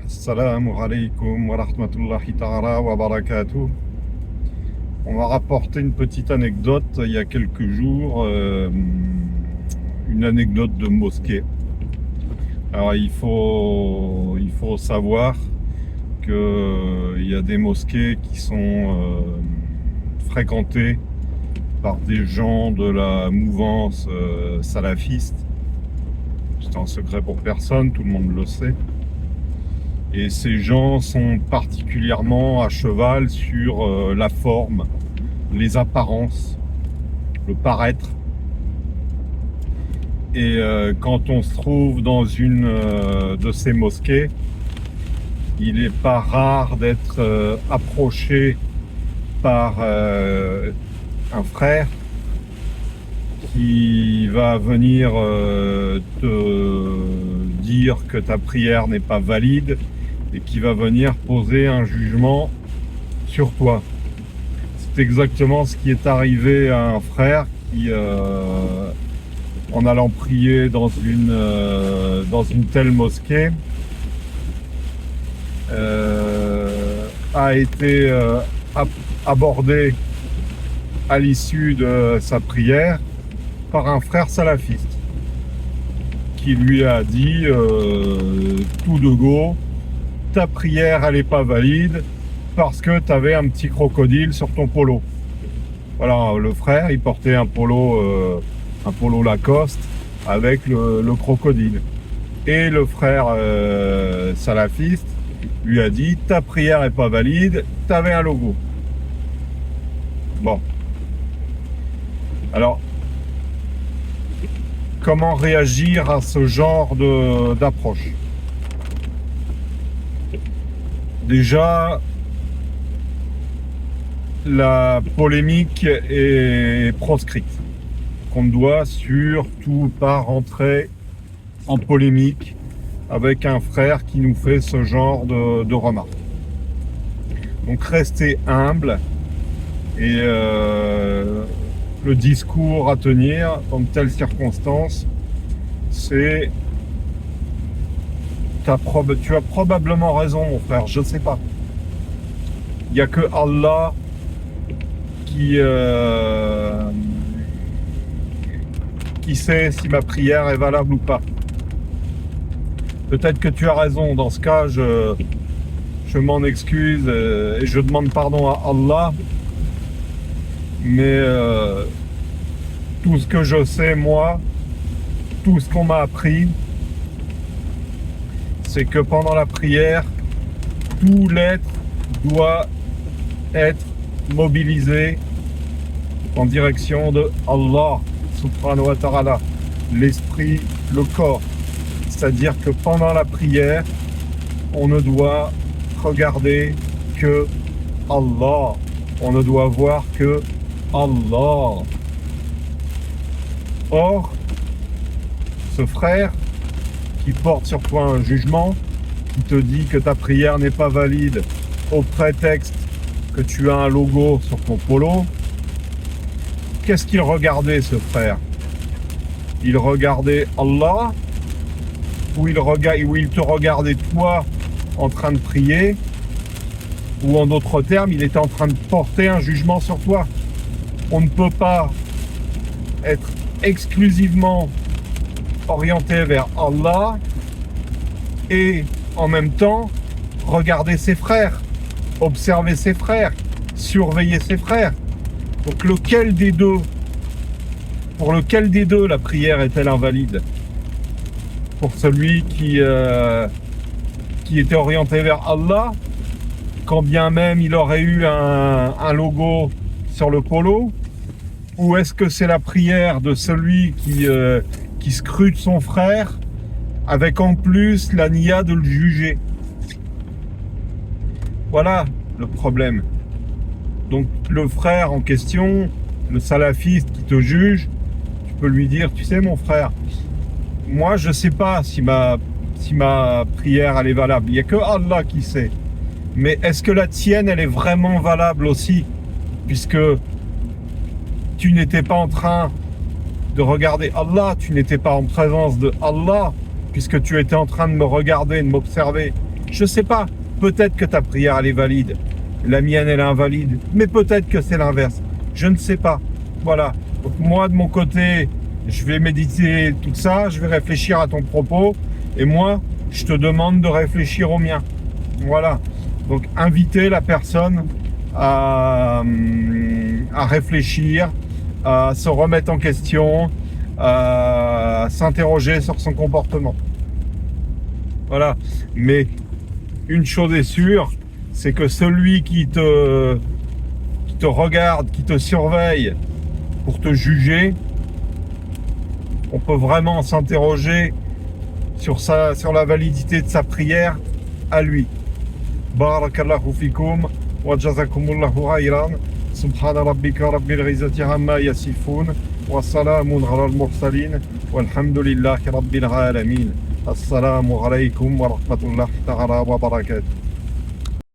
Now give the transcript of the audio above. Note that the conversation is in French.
Assalamu alaikum wa rahmatullahi ta'ala wa barakatuh. On m'a rapporté une petite anecdote il y a quelques jours, une anecdote de mosquée. Alors il faut savoir qu'il y a des mosquées qui sont fréquentées par des gens de la mouvance salafiste. C'est un secret pour personne, tout le monde le sait. Et ces gens sont particulièrement à cheval sur la forme, les apparences, le paraître. Et quand on se trouve dans une de ces mosquées, il n'est pas rare d'être approché par un frère qui va venir te dire que ta prière n'est pas valide et qui va venir poser un jugement sur toi. C'est exactement ce qui est arrivé à un frère qui, en allant prier dans une telle mosquée, a été abordé à l'issue de sa prière par un frère salafiste qui lui a dit tout de go, ta prière elle est pas valide parce que tu avais un petit crocodile sur ton polo. Voilà, le frère il portait un polo Lacoste avec le crocodile. Et le frère salafiste lui a dit ta prière est pas valide, tu avais un logo. Bon. Alors, comment réagir à ce genre d'approche? Déjà, la polémique est proscrite. On ne doit surtout pas rentrer en polémique avec un frère qui nous fait ce genre de remarques. Donc restez humble et le discours à tenir dans de telles circonstances, c'est tu as probablement raison mon frère, je sais pas. Il n'y a que Allah qui sait si ma prière est valable ou pas. Peut-être que tu as raison, dans ce cas je m'en excuse et je demande pardon à Allah, mais tout ce que je sais moi, tout ce qu'on m'a appris, c'est que pendant la prière, tout l'être doit être mobilisé en direction de Allah subhanahu wa ta'ala, l'esprit, le corps. C'est-à-dire que pendant la prière, on ne doit regarder que Allah. On ne doit voir que Allah. Or, ce frère qui porte sur toi un jugement, qui te dit que ta prière n'est pas valide au prétexte que tu as un logo sur ton polo, qu'est-ce qu'il regardait ce frère? Il regardait Allah ou il te regardait toi en train de prier, ou en d'autres termes, il était en train de porter un jugement sur toi. On ne peut pas être exclusivement orienté vers Allah et en même temps regarder ses frères, observer ses frères, surveiller ses frères. Donc pour lequel des deux la prière est-elle invalide? Pour celui qui était orienté vers Allah, quand bien même il aurait eu un logo sur le polo, ou est-ce que c'est la prière de celui qui scrute son frère avec en plus la nia de le juger? Voilà le problème. Donc le frère en question, le salafiste qui te juge, tu peux lui dire, tu sais mon frère, moi je sais pas si ma prière elle est valable, il n'y a que Allah qui sait. Mais est-ce que la tienne elle est vraiment valable aussi, puisque tu n'étais pas en train de regarder Allah, tu n'étais pas en présence de Allah, puisque tu étais en train de me regarder, de m'observer Je sais pas, peut-être que ta prière elle est valide, la mienne elle est invalide, mais peut-être que c'est l'inverse. Je ne sais pas. Voilà. Donc moi de mon côté, je vais méditer tout ça, je vais réfléchir à ton propos, et moi, je te demande de réfléchir au mien. Voilà. Donc inviter la personne à réfléchir, à se remettre en question, à s'interroger sur son comportement. Voilà. Mais une chose est sûre, c'est que celui qui te regarde, qui te surveille pour te juger, on peut vraiment s'interroger sur la validité de sa prière à lui. Barakallahu fikum wa jazakumullahu khayran. Subhana rabbika rabbil izzati amma yasifun wa salamun ala al-mursalin walhamdulillahi rabbil alamin. Assalamu alaykum wa rahmatullahi ta'ala wa barakatuh.